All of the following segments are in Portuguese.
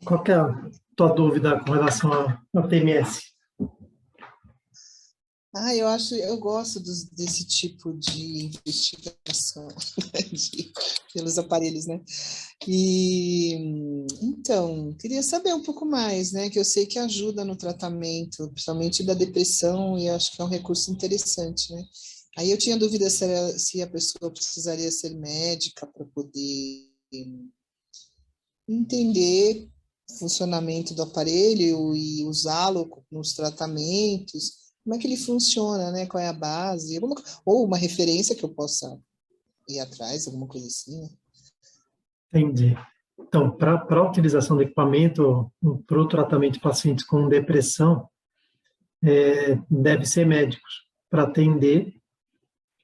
Qual que é a tua dúvida com relação ao TMS? Eu gosto desse tipo de investigação pelos aparelhos, né? Então, queria saber um pouco mais, né? Que eu sei que ajuda no tratamento, principalmente da depressão, e acho que é um recurso interessante, né? Aí eu tinha dúvida se a pessoa precisaria ser médica para poder entender o funcionamento do aparelho e usá-lo nos tratamentos, como é que ele funciona, né? Qual é a base, ou uma referência que eu possa ir atrás, alguma coisa assim, né? Entendi. Então, para a utilização do equipamento para o tratamento de pacientes com depressão, deve ser médicos para atender,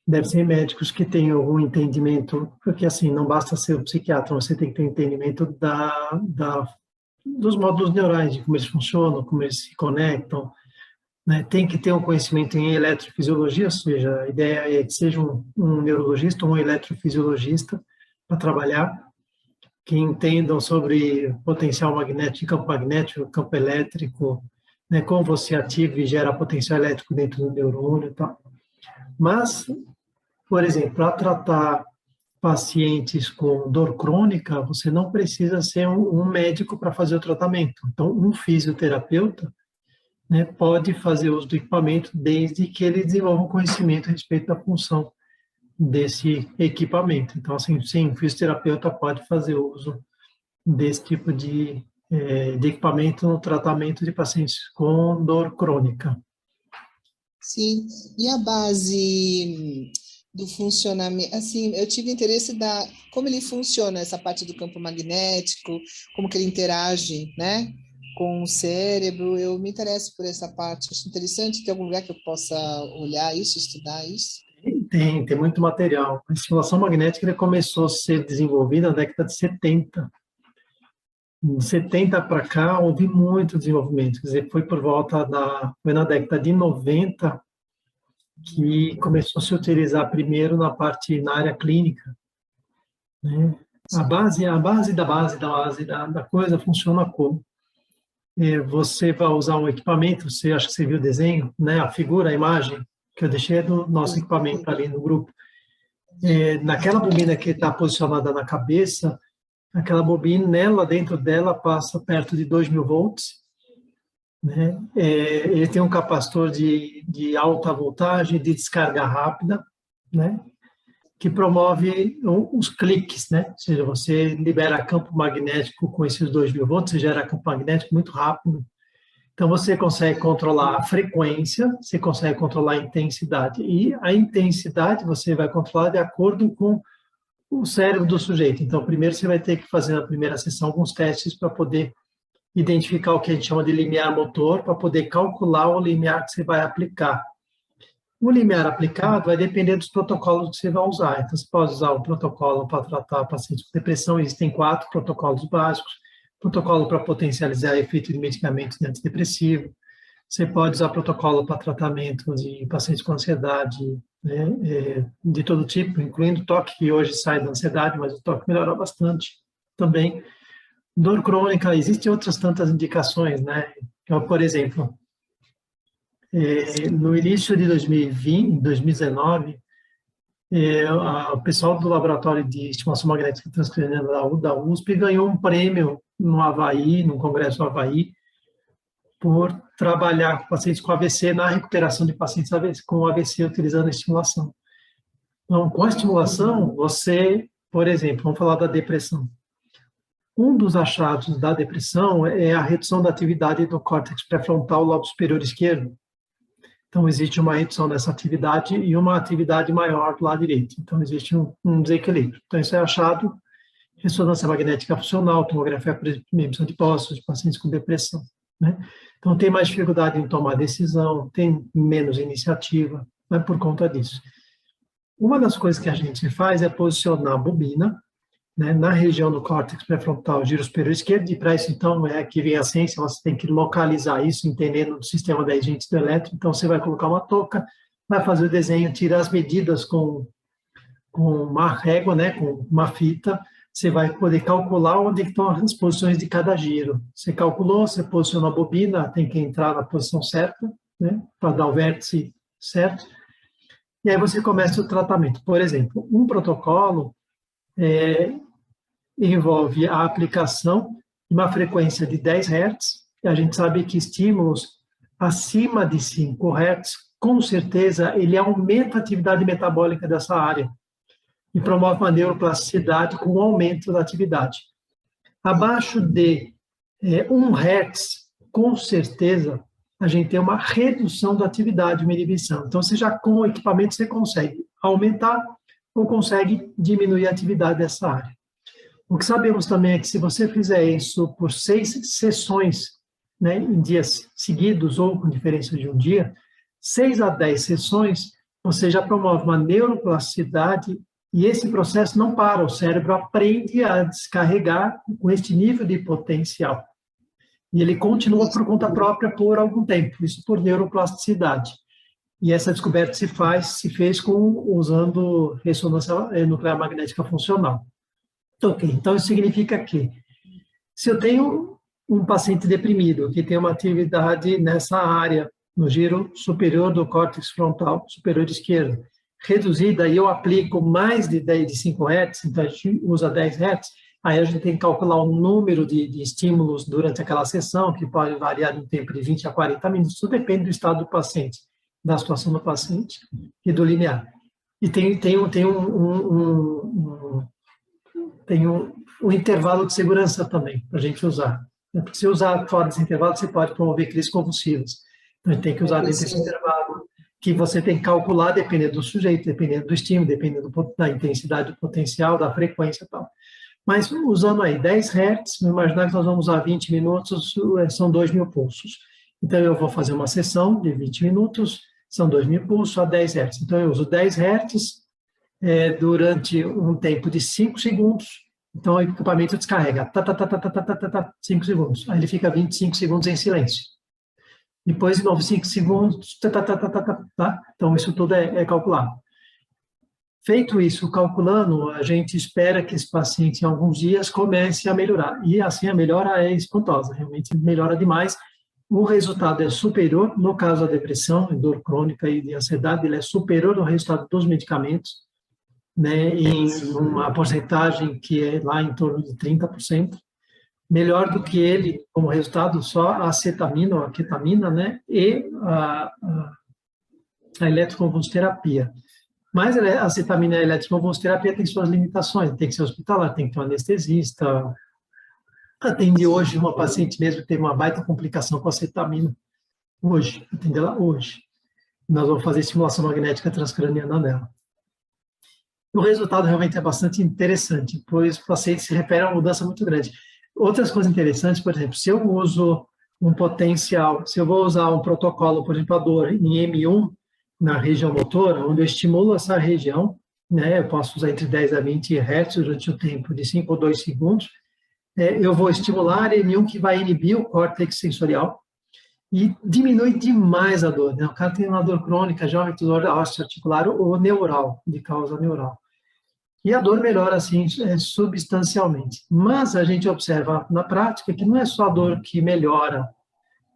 deve ser médicos que tenham algum entendimento, porque assim, não basta ser o psiquiatra, você tem que ter entendimento dos módulos neurais, de como eles funcionam, como eles se conectam, né? Tem que ter um conhecimento em eletrofisiologia, ou seja, a ideia é que seja um neurologista ou um eletrofisiologista para trabalhar, que entendam sobre potencial magnético, campo elétrico, né, como você ativa e gera potencial elétrico dentro do neurônio e tal. Mas, por exemplo, para tratar pacientes com dor crônica, você não precisa ser um médico para fazer o tratamento. Então, um fisioterapeuta, né, pode fazer uso do equipamento desde que ele desenvolva um conhecimento a respeito da função desse equipamento. Então, assim, sim, o fisioterapeuta pode fazer uso desse tipo de equipamento no tratamento de pacientes com dor crônica. Sim, e a base do funcionamento, assim, eu tive interesse como ele funciona, essa parte do campo magnético, como que ele interage, né, com o cérebro, eu me interesso por essa parte, acho interessante, tem algum lugar que eu possa olhar isso, estudar isso? Tem muito material. A estimulação magnética começou a ser desenvolvida na década de 70. De 70 para cá, houve muito desenvolvimento. Quer dizer, foi na década de 90 que começou a se utilizar primeiro na área clínica, né? A base da coisa funciona como? Você vai usar um equipamento, você acha que você viu o desenho, né? A figura, a imagem que eu deixei do nosso equipamento ali no grupo. Naquela bobina que está posicionada na cabeça, aquela bobina, dentro dela passa perto de 2.000 volts, né? Ele tem um capacitor de alta voltagem, de descarga rápida, né? Que promove os cliques, né? Ou seja, você libera campo magnético com esses 2.000 volts, você gera campo magnético muito rápido. Então, você consegue controlar a frequência, você consegue controlar a intensidade. E a intensidade você vai controlar de acordo com o cérebro do sujeito. Então, primeiro você vai ter que fazer na primeira sessão alguns testes para poder identificar o que a gente chama de limiar motor, para poder calcular o limiar que você vai aplicar. O limiar aplicado vai depender dos protocolos que você vai usar. Então, você pode usar o protocolo para tratar pacientes com depressão, existem 4 protocolos básicos. Protocolo para potencializar efeito de medicamentos de antidepressivo. Você pode usar protocolo para tratamento de pacientes com ansiedade, né, de todo tipo, incluindo toque, que hoje sai da ansiedade, mas o toque melhorou bastante também. Dor crônica, existem outras tantas indicações, né? Então, por exemplo, no início de 2020, 2019, o pessoal do Laboratório de Estimulação Magnética Transcraniana da USP ganhou um prêmio no Havaí, no Congresso do Havaí, por trabalhar com pacientes com AVC na recuperação de pacientes com AVC utilizando a estimulação. Então, com a estimulação, você, por exemplo, vamos falar da depressão. Um dos achados da depressão é a redução da atividade do córtex pré-frontal lobo superior esquerdo. Então, existe uma redução dessa atividade e uma atividade maior do lado direito. Então, existe um desequilíbrio. Então, isso é achado ressonância magnética funcional, tomografia por emissão de postos de pacientes com depressão, né? Então, tem mais dificuldade em tomar decisão, tem menos iniciativa, né, por conta disso. Uma das coisas que a gente faz é posicionar a bobina, né, na região do córtex pré-frontal giro superior esquerdo, e para isso, então, é que vem a ciência, você tem que localizar isso, entendendo o sistema da agentes do elétron. Então, você vai colocar uma touca, vai fazer o desenho, tirar as medidas com uma régua, né, com uma fita, você vai poder calcular onde estão as posições de cada giro. Você calculou, você posiciona a bobina, tem que entrar na posição certa, né, para dar o vértice certo. E aí você começa o tratamento. Por exemplo, um protocolo envolve a aplicação de uma frequência de 10 Hz, e a gente sabe que estímulos acima de 5 Hz, com certeza, ele aumenta a atividade metabólica dessa área e promove uma neuroplasticidade com o aumento da atividade. Abaixo de 1 Hz, com certeza, a gente tem uma redução da atividade, uma inibição. Então, você já com o equipamento, você consegue aumentar ou consegue diminuir a atividade dessa área. O que sabemos também é que se você fizer isso por 6 sessões, né, em dias seguidos ou com diferença de um dia, 6 a 10 sessões, você já promove uma neuroplasticidade e esse processo não para, o cérebro aprende a descarregar com este nível de potencial. E ele continua por conta própria por algum tempo, isso por neuroplasticidade. E essa descoberta se fez usando ressonância nuclear magnética funcional. Ok, então isso significa que se eu tenho um paciente deprimido que tem uma atividade nessa área, no giro superior do córtex frontal superior esquerdo, reduzida, e eu aplico mais de 5 Hz, então a gente usa 10 Hz, aí a gente tem que calcular o número de estímulos durante aquela sessão, que pode variar de um tempo de 20 a 40 minutos, tudo depende do estado do paciente, da situação do paciente e do linear. E tem um intervalo de segurança também, para a gente usar. Porque se usar fora desse intervalo, você pode promover crises convulsivas. Então, a gente tem que usar dentro desse intervalo, que você tem que calcular dependendo do sujeito, dependendo do estímulo, dependendo da intensidade do potencial, da frequência e tal. Mas usando aí 10 Hz, vamos imaginar que nós vamos usar 20 minutos, são 2.000 pulsos. Então, eu vou fazer uma sessão de 20 minutos, são 2.000 pulsos a 10 Hz. Então, eu uso 10 Hz durante um tempo de 5 segundos. Então, o equipamento descarrega, 5 segundos. Aí ele fica 25 segundos em silêncio. Depois, de novo, 5 segundos, Então, isso tudo é calculado. Feito isso, calculando, a gente espera que esse paciente, em alguns dias, comece a melhorar. E, assim, a melhora é espantosa, realmente melhora demais. O resultado é superior, no caso da depressão, dor crônica e de ansiedade, ele é superior ao resultado dos medicamentos, né, em uma porcentagem que é lá em torno de 30%. Melhor do que ele, como resultado, só a acetamina ou a ketamina, né, e a eletroconvulsoterapia. Mas a acetamina e a eletroconvulsoterapia tem suas limitações, tem que ser hospitalar, tem que ter um anestesista. Atendi hoje uma paciente mesmo que teve uma baita complicação com a acetamina. Hoje, atendi ela hoje. Nós vamos fazer estimulação magnética transcraniana nela. O resultado realmente é bastante interessante, pois o paciente se refere a uma mudança muito grande. Outras coisas interessantes, por exemplo, se eu uso um potencial, se eu vou usar um protocolo, por exemplo, a dor em M1, na região motora, onde eu estimulo essa região, né, eu posso usar entre 10 a 20 Hz durante o tempo de 5 ou 2 segundos, eu vou estimular M1 que vai inibir o córtex sensorial e diminui demais a dor. Né? O cara tem uma dor crônica, já uma dor osteoarticular ou neural, de causa neural. E a dor melhora, assim, substancialmente. Mas a gente observa na prática que não é só a dor que melhora,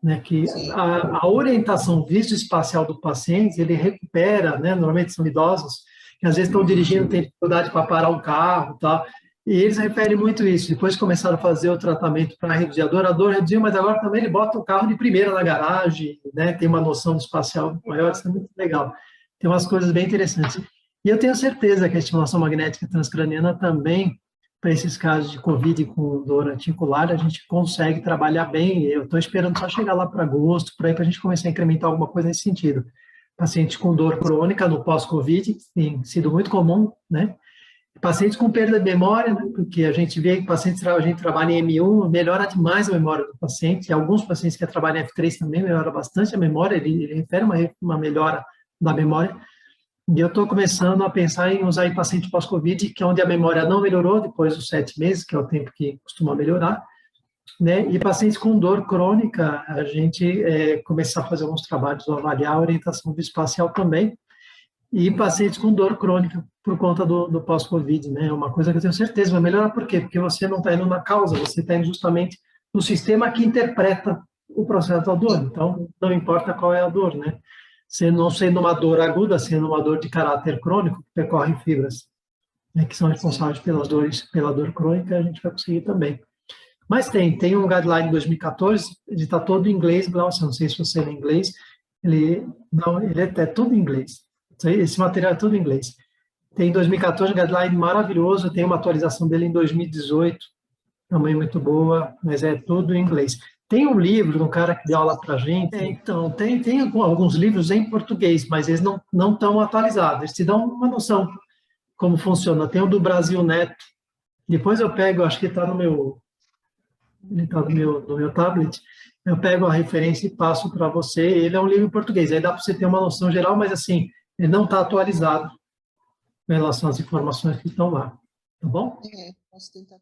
né, que a orientação visoespacial do paciente, ele recupera, né, normalmente são idosos, que às vezes estão dirigindo, têm dificuldade para parar um carro e tal, e eles referem muito isso. Depois começaram a fazer o tratamento para reduzir a dor reduziu, mas agora também ele bota o carro de primeira na garagem, né, tem uma noção espacial maior, isso é muito legal. Tem umas coisas bem interessantes. E eu tenho certeza que a estimulação magnética transcraniana também, para esses casos de Covid com dor articular, a gente consegue trabalhar bem. Eu estou esperando só chegar lá para agosto, para a gente começar a incrementar alguma coisa nesse sentido. Pacientes com dor crônica no pós-Covid, tem sido muito comum, né? Pacientes com perda de memória, né? Porque a gente vê que pacientes, a gente trabalha em M1, melhora demais a memória do paciente. E alguns pacientes que trabalham em F3 também melhora bastante a memória, ele refere uma melhora da memória. E eu estou começando a pensar em usar em paciente pós-Covid, que é onde a memória não melhorou depois dos 7 meses, que é o tempo que costuma melhorar, né? E pacientes com dor crônica, a gente começar a fazer alguns trabalhos, avaliar a orientação espacial também. E pacientes com dor crônica por conta do pós-Covid, né? É uma coisa que eu tenho certeza vai melhorar. Por quê? Porque você não está indo na causa, você está indo justamente no sistema que interpreta o processo da dor. Então, não importa qual é a dor, né? Não sendo uma dor aguda, sendo uma dor de caráter crônico, que percorre fibras, né, que são responsáveis pelas dores, pela dor crônica, a gente vai conseguir também. Mas tem um guideline de 2014, ele está todo em inglês, Glaucio, não sei se você lê em inglês, ele é tudo em inglês. Esse material é tudo em inglês. Tem 2014 um guideline maravilhoso, tem uma atualização dele em 2018, também muito boa, mas é tudo em inglês. Tem um livro de um cara que deu aula para a gente, então, tem alguns livros em português, mas eles não estão atualizados, eles te dão uma noção como funciona. Tem o do Brasil Neto, depois eu pego, acho que está no meu tablet, eu pego a referência e passo para você. Ele é um livro em português, aí dá para você ter uma noção geral, mas assim, ele não está atualizado em relação às informações que estão lá. Tá bom? Posso tentar.